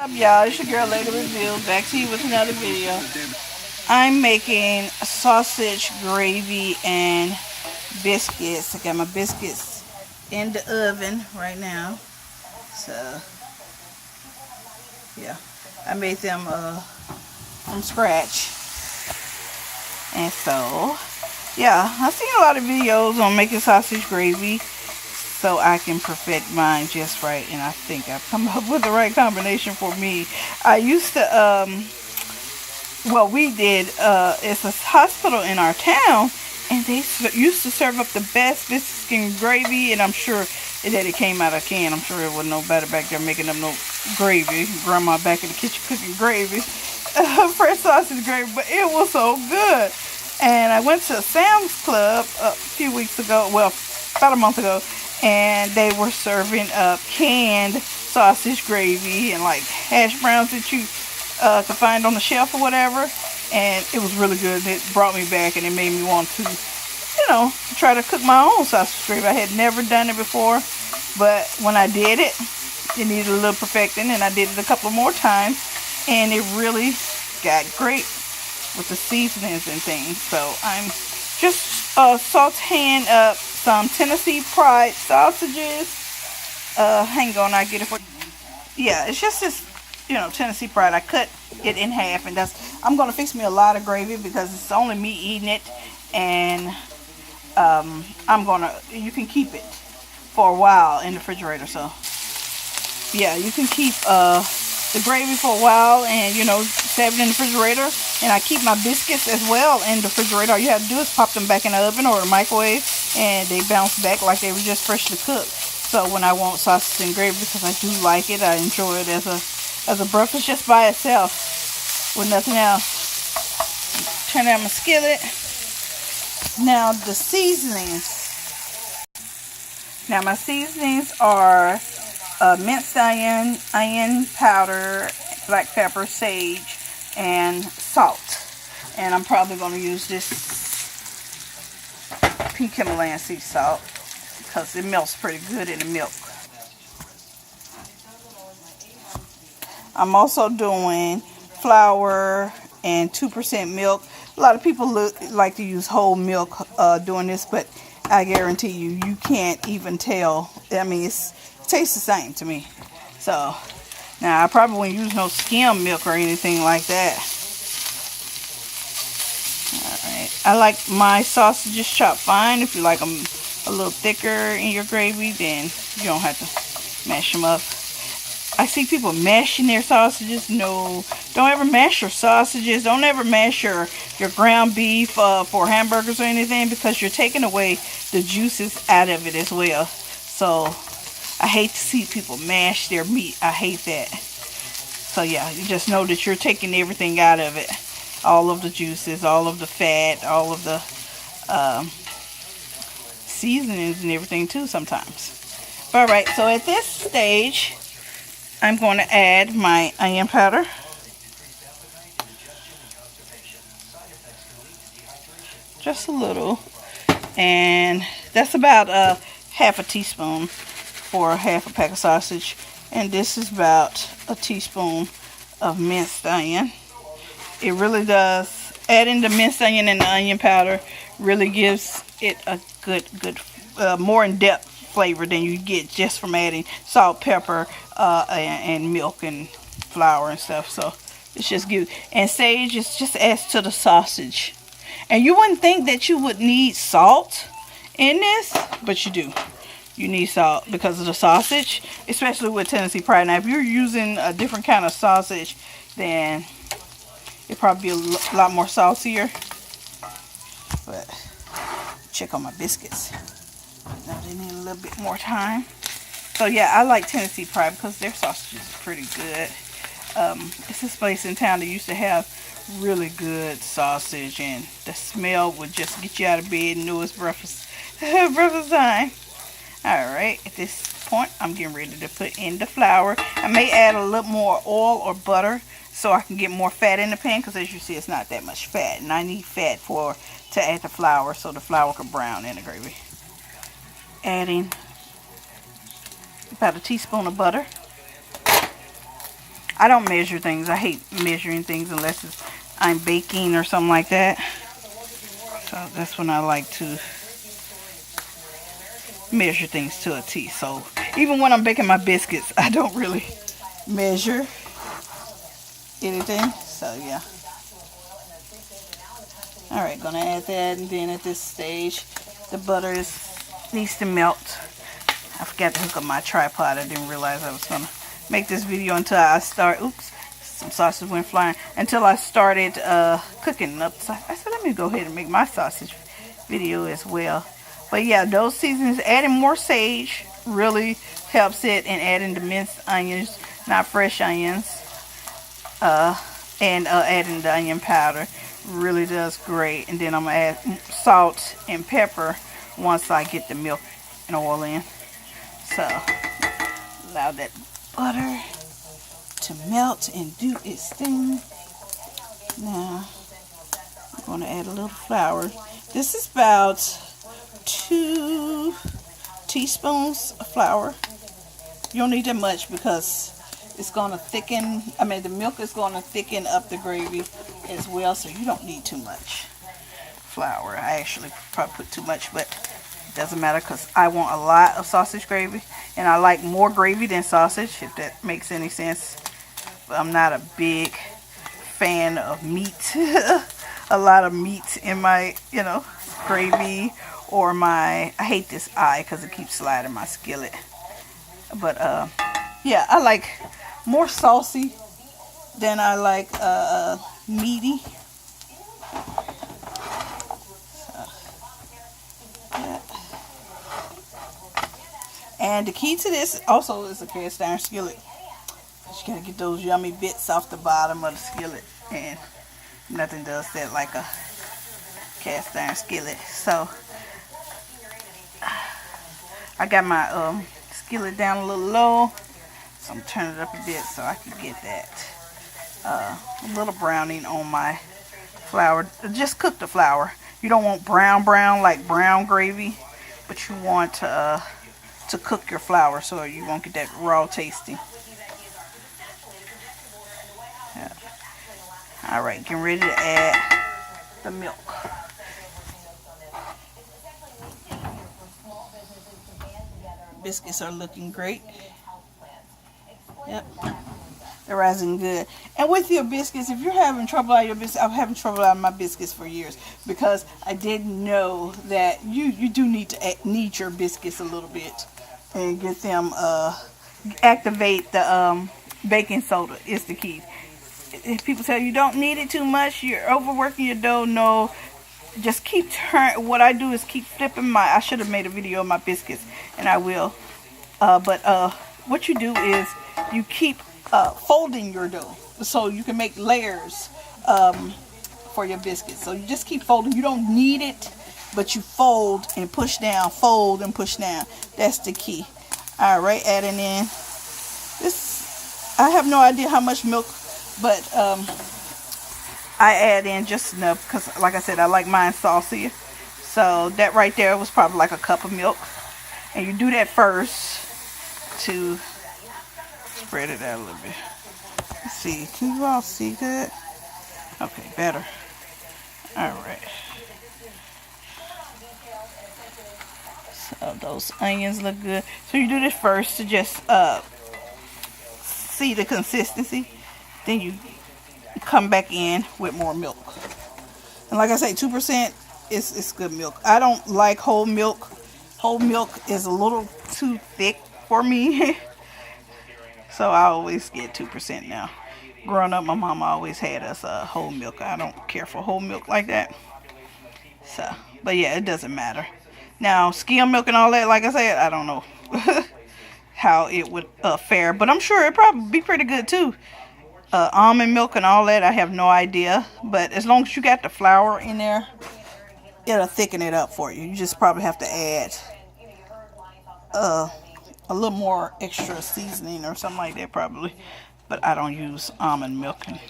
What's up, y'all? It's your girl Lady Review, back to you with another video. I'm making sausage gravy and biscuits. I got my biscuits in the oven right now. So yeah, I made them from scratch. And so yeah, I've seen a lot of videos on making sausage gravy, so I can perfect mine just right, and I think I've come up with the right combination for me. I used to, well, we did, it's a hospital in our town, and they used to serve up the best biscuits and gravy, and I'm sure that it came out of a can. I'm sure it wasn't no better back there making up no gravy. Grandma back in the kitchen cooking gravy, fresh sausage gravy, but it was so good. And I went to Sam's Club a few weeks ago, well, about a month ago, and they were serving up canned sausage gravy and like hash browns that you could find on the shelf or whatever, and it was really good. It brought me back, and it made me want to, you know, try to cook my own sausage gravy. I had never done it before, but when I did it, it needed a little perfecting, and I did it a couple more times, and it really got great with the seasonings and things. So I'm just sauteing up some Tennessee Pride sausages. Hang on, I get it for you. Yeah, it's just this, you know, Tennessee Pride. I cut it in half, and I'm gonna fix me a lot of gravy because it's only me eating it, and you can keep it for a while in the refrigerator. So yeah, you can keep the gravy for a while, and you know, save it in the refrigerator. And I keep my biscuits as well in the refrigerator. All you have to do is pop them back in the oven or the microwave, and they bounce back like they were just freshly cooked. So when I want sausage and gravy, because I do like it, I enjoy it as a breakfast just by itself with nothing else. Turn on my skillet. Now the seasonings. Now my seasonings are minced onion powder, black pepper, sage, and salt. And I'm probably going to use this pink Himalayan sea salt because it melts pretty good in the milk. I'm also doing flour and 2% milk. A lot of people like to use whole milk doing this, but I guarantee you can't even tell. I mean, it tastes the same to me. So now I probably wouldn't use no skim milk or anything like that. Alright, I like my sausages chopped fine. If you like them a little thicker in your gravy, then you don't have to mash them up. I see people mashing their sausages. No, don't ever mash your sausages. Don't ever mash your ground beef for hamburgers or anything, because you're taking away the juices out of it as well. So I hate to see people mash their meat. I hate that. So yeah, you just know that you're taking everything out of it. All of the juices, all of the fat, all of the seasonings and everything too sometimes. Alright, so at this stage, I'm going to add my onion powder. Just a little. And that's about half a teaspoon for half a pack of sausage. And this is about a teaspoon of minced onion. It really does. Adding the minced onion and the onion powder really gives it a good, more in-depth flavor than you get just from adding salt, pepper, and milk and flour and stuff. So it's just good. And sage just adds to the sausage. And you wouldn't think that you would need salt in this, but you do. You need salt because of the sausage, especially with Tennessee Pride. Now, if you're using a different kind of sausage, then it'd probably be a lot more saltier. But check on my biscuits. Now they need a little bit more time. So yeah, I like Tennessee Pride because their sausage is pretty good. It's this place in town that used to have really good sausage, and the smell would just get you out of bed and know it's breakfast breakfast time. Alright, at this point I'm getting ready to put in the flour. I may add a little more oil or butter so I can get more fat in the pan, because as you see, it's not that much fat, and I need fat to add the flour so the flour can brown in the gravy. Adding about a teaspoon of butter. I don't measure things. I hate measuring things unless I'm baking or something like that. So that's when I like to measure things to a T. So even when I'm baking my biscuits, I don't really measure anything. So yeah. Alright, gonna add that, and then at this stage the butter needs to melt. I forgot to hook up my tripod. I didn't realize I was gonna make this video until I start, oops, some sausage went flying, until I started cooking up. So I said, let me go ahead and make my sausage video as well. But yeah, those seasonings, adding more sage really helps it, and adding the minced onions, not fresh onions, and adding the onion powder really does great. And then I'm gonna add salt and pepper once I get the milk and oil in. So allow that butter to melt and do its thing. Now I'm going to add a little flour. This is about 2 teaspoons of flour. You don't need that much because it's going to thicken, the milk is going to thicken up the gravy as well, so you don't need too much flour. I actually probably put too much, but it doesn't matter because I want a lot of sausage gravy, and I like more gravy than sausage, if that makes any sense. But I'm not a big fan of meat. A lot of meat in my, gravy, or I hate this eye because it keeps sliding my skillet. But yeah, I like more saucy than I like meaty. So, yeah. And the key to this also is a cast iron skillet. You gotta get those yummy bits off the bottom of the skillet, and nothing does that like a cast iron skillet. So I got my skillet down a little low, so I'm turning it up a bit so I can get that a little browning on my flour. Just cook the flour. You don't want brown like brown gravy, but you want to cook your flour so you won't get that raw tasting. Yeah. Alright, getting ready to add the milk. Biscuits are looking great. Yep, they're rising good. And with your biscuits, if you're having trouble out of your biscuits, I'm having trouble out of my biscuits for years because I didn't know that you do need to knead your biscuits a little bit and get them activate the baking soda is the key. If people tell you don't need it too much, you're overworking your dough, no. Just keep what I do is keep flipping I should have made a video of my biscuits, and I will. But what you do is you keep folding your dough so you can make layers for your biscuits. So you just keep folding. You don't knead it, but you fold and push down, fold and push down. That's the key. All right, adding in this. I have no idea how much milk, but I add in just enough because, like I said, I like mine saucier. So that right there was probably like a cup of milk. And you do that first to spread it out a little bit. Let's see, can you all see that? Okay, better. All right. So those onions look good. So you do this first to just see the consistency. Then you come back in with more milk. And like I say, 2% is good milk. I don't like whole milk. Whole milk is a little too thick for me. So I always get 2% now. Growing up, my mama always had us whole milk. I don't care for whole milk like that. So, but yeah, it doesn't matter. Now, skim milk and all that, like I said, I don't know how it would fare. But I'm sure it'd probably be pretty good too. Almond milk and all that, I have no idea. But as long as you got the flour in there, it'll thicken it up for you. You just probably have to add a little more extra seasoning or something like that probably. But I don't use almond milk and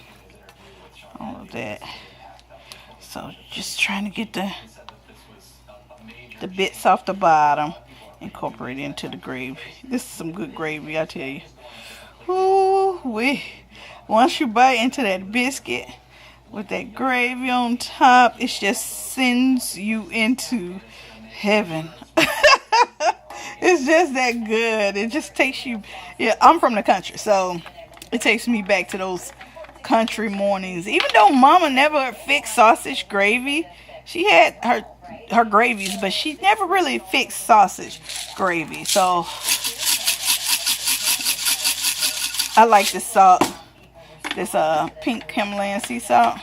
all of that. So just trying to get the bits off the bottom, incorporate into the gravy. This is some good gravy, I tell you. Ooh wee. Once you bite into that biscuit with that gravy on top, it just sends you into heaven. It's just that good. It just takes you, yeah, I'm from the country, so it takes me back to those country mornings. Even though Mama never fixed sausage gravy, she had her gravies, but she never really fixed sausage gravy. So I like this salt, this pink Himalayan sea salt.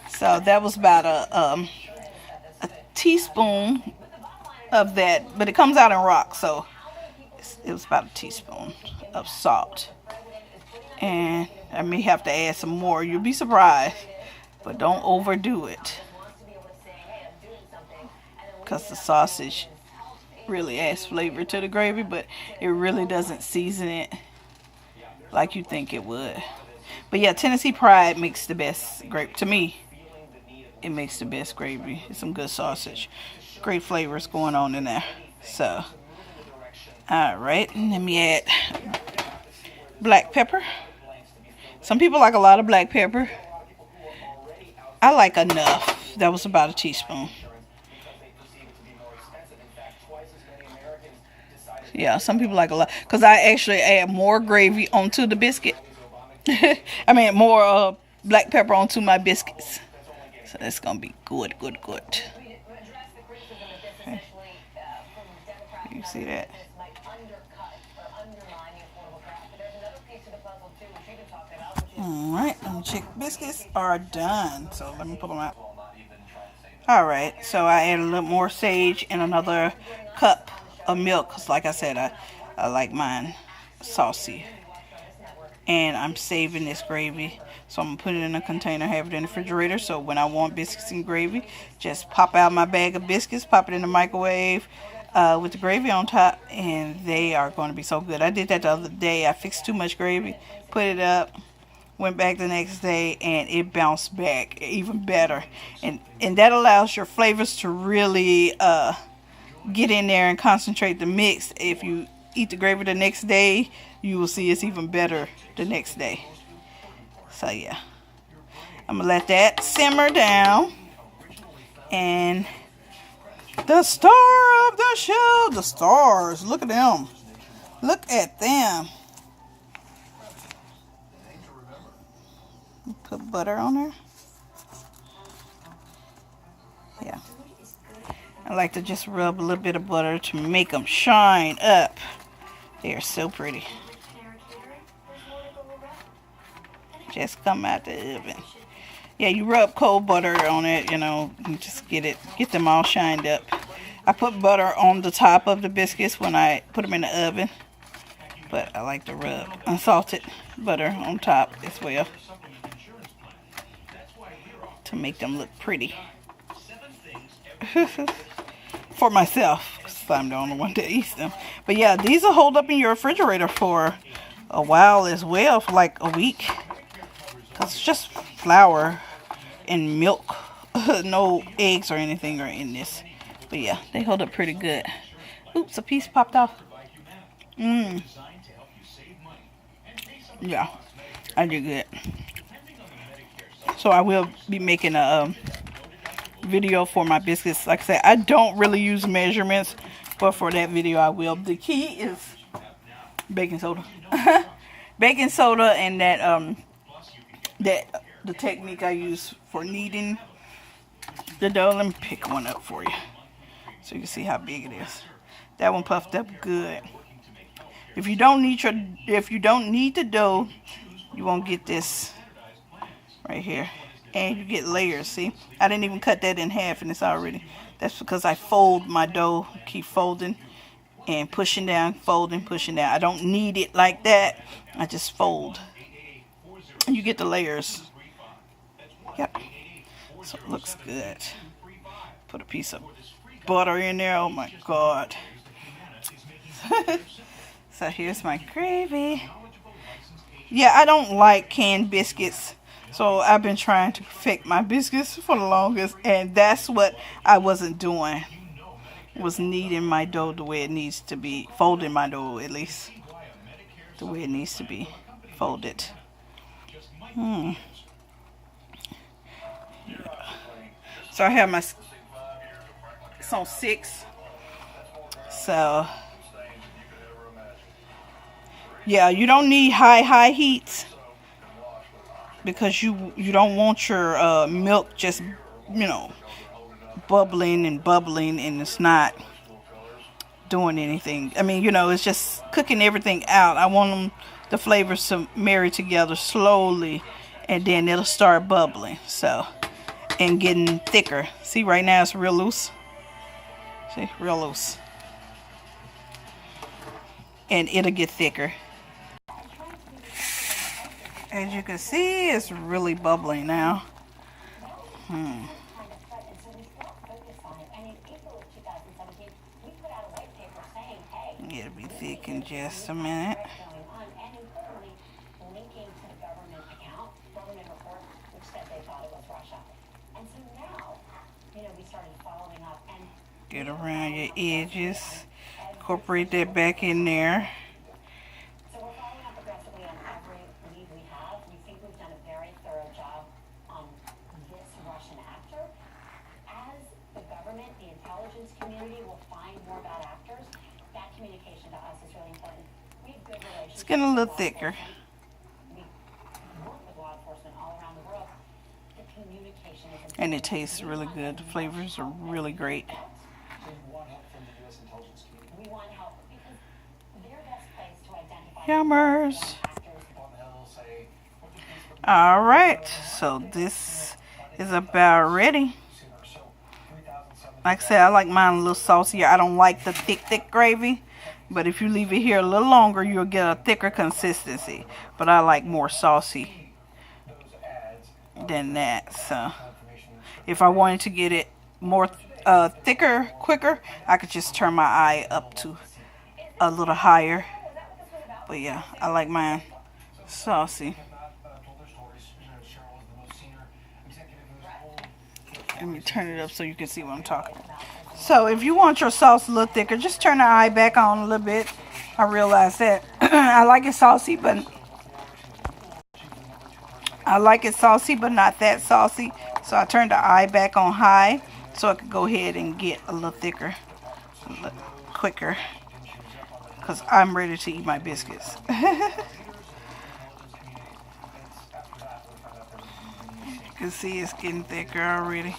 So that was about a teaspoon of that, but it comes out in rocks, so it was about a teaspoon of salt. And I may have to add some more. You'll be surprised, but don't overdo it, because the sausage really adds flavor to the gravy, but it really doesn't season it like you think it would. But yeah, Tennessee Pride makes the best gravy. To me, it makes the best gravy. It's some good sausage. Great flavors going on in there. So, alright, let me add black pepper. Some people like a lot of black pepper. I like enough. That was about a teaspoon. Yeah, some people like a lot, because I actually add more gravy onto the biscuit. I mean, more black pepper onto my biscuits. So that's going to be good. Okay. You see that? Alright, chick biscuits are done. So let me pull them out. Alright, so I add a little more sage and another cup of milk, because like I said, I like mine saucy. And I'm saving this gravy, so I'm going to put it in a container, have it in the refrigerator, so when I want biscuits and gravy, just pop out my bag of biscuits, pop it in the microwave with the gravy on top, and they are going to be so good. I did that the other day. I fixed too much gravy, put it up, went back the next day, and it bounced back even better. And that allows your flavors to really get in there and concentrate the mix. If you eat the gravy the next day, you will see it's even better the next day. So yeah, I'm gonna let that simmer down. And the star of the show, the stars, look at them. Look at them. Put butter on there. Yeah, I like to just rub a little bit of butter to make them shine up. They are so pretty. Just come out the oven. Yeah, you rub cold butter on it, you know, and just get them all shined up. I put butter on the top of the biscuits when I put them in the oven, but I like to rub unsalted butter on top as well to make them look pretty. For myself, because I'm the only one that eats them. But yeah, these will hold up in your refrigerator for a while as well, for like a week. Because it's just flour and milk. No eggs or anything are in this. But yeah, they hold up pretty good. Oops, a piece popped off. Yeah, I did good. So I will be making a video for my biscuits. Like I said, I don't really use measurements, but for that video I will. The key is baking soda. Baking soda, and that the technique I use for kneading the dough. Let me pick one up for you so you can see how big it is. That one puffed up good. If you don't need the dough, you won't get this right here. And you get layers, see? I didn't even cut that in half, and it's already. That's because I fold my dough, keep folding and pushing down, folding, pushing down. I don't knead it like that. I just fold. And you get the layers. Yep. So it looks good. Put a piece of butter in there. Oh my God. So here's my gravy. Yeah, I don't like canned biscuits. So I've been trying to perfect my biscuits for the longest, and that's what I wasn't doing. Was kneading my dough the way it needs to be, folding my dough at least the way it needs to be folded. Yeah. So I have my, it's on 6. So yeah, you don't need high heats because you don't want your milk just, you know, bubbling and it's not doing anything. I mean, you know, it's just cooking everything out. I want the flavors to marry together slowly, and then it'll start bubbling. So, and getting thicker. See, right now it's real loose. See, real loose. And it'll get thicker. As you can see, it's really bubbling now. It'll be thick in just a minute. Get around your edges. Incorporate that back in there. So we're following up aggressively on every lead we have. We think we've done a very thorough job on this Russian actor. As the government, the intelligence community will find more bad actors, that communication to us is really important. We have good relationships. It's getting a little thicker. We work with law enforcement all around the world. The communication is important. And it tastes really good. The flavors are really great. Yummers. Alright, so this is about ready. Like I said, I like mine a little saucier. I don't like the thick gravy, but if you leave it here a little longer, you'll get a thicker consistency. But I like more saucy than that. So if I wanted to get it more thicker, quicker, I could just turn my eye up to a little higher. But yeah, I like mine saucy. Let me turn it up so you can see what I'm talking about. So if you want your sauce a little thicker, just turn the eye back on a little bit. I realize that. I like it saucy, but not that saucy. So I turned the eye back on high so I could go ahead and get a little thicker, a little quicker. Because I'm ready to eat my biscuits. You can see it's getting thicker already.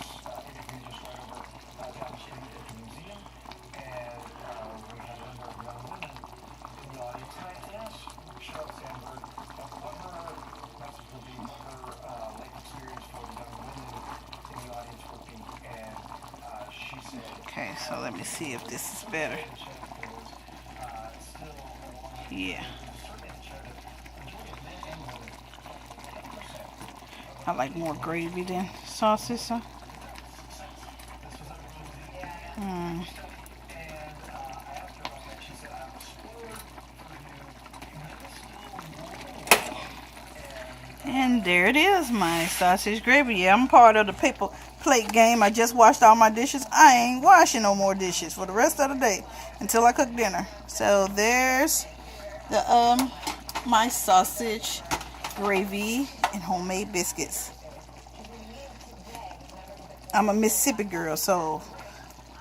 Okay, so let me see if this is better. Yeah. I like more gravy than sauces. So. And there it is, my sausage gravy. Yeah, I'm part of the paper plate game. I just washed all my dishes. I ain't washing no more dishes for the rest of the day until I cook dinner. So there's the my sausage gravy and homemade biscuits. I'm a Mississippi girl, so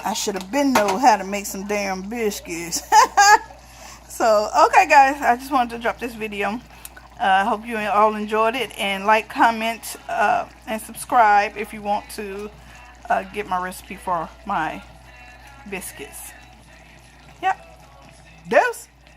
I should have been know how to make some damn biscuits. So okay guys, I just wanted to drop this video. I hope you all enjoyed it, and like, comment, and subscribe if you want to get my recipe for my biscuits. Yep. Deuce.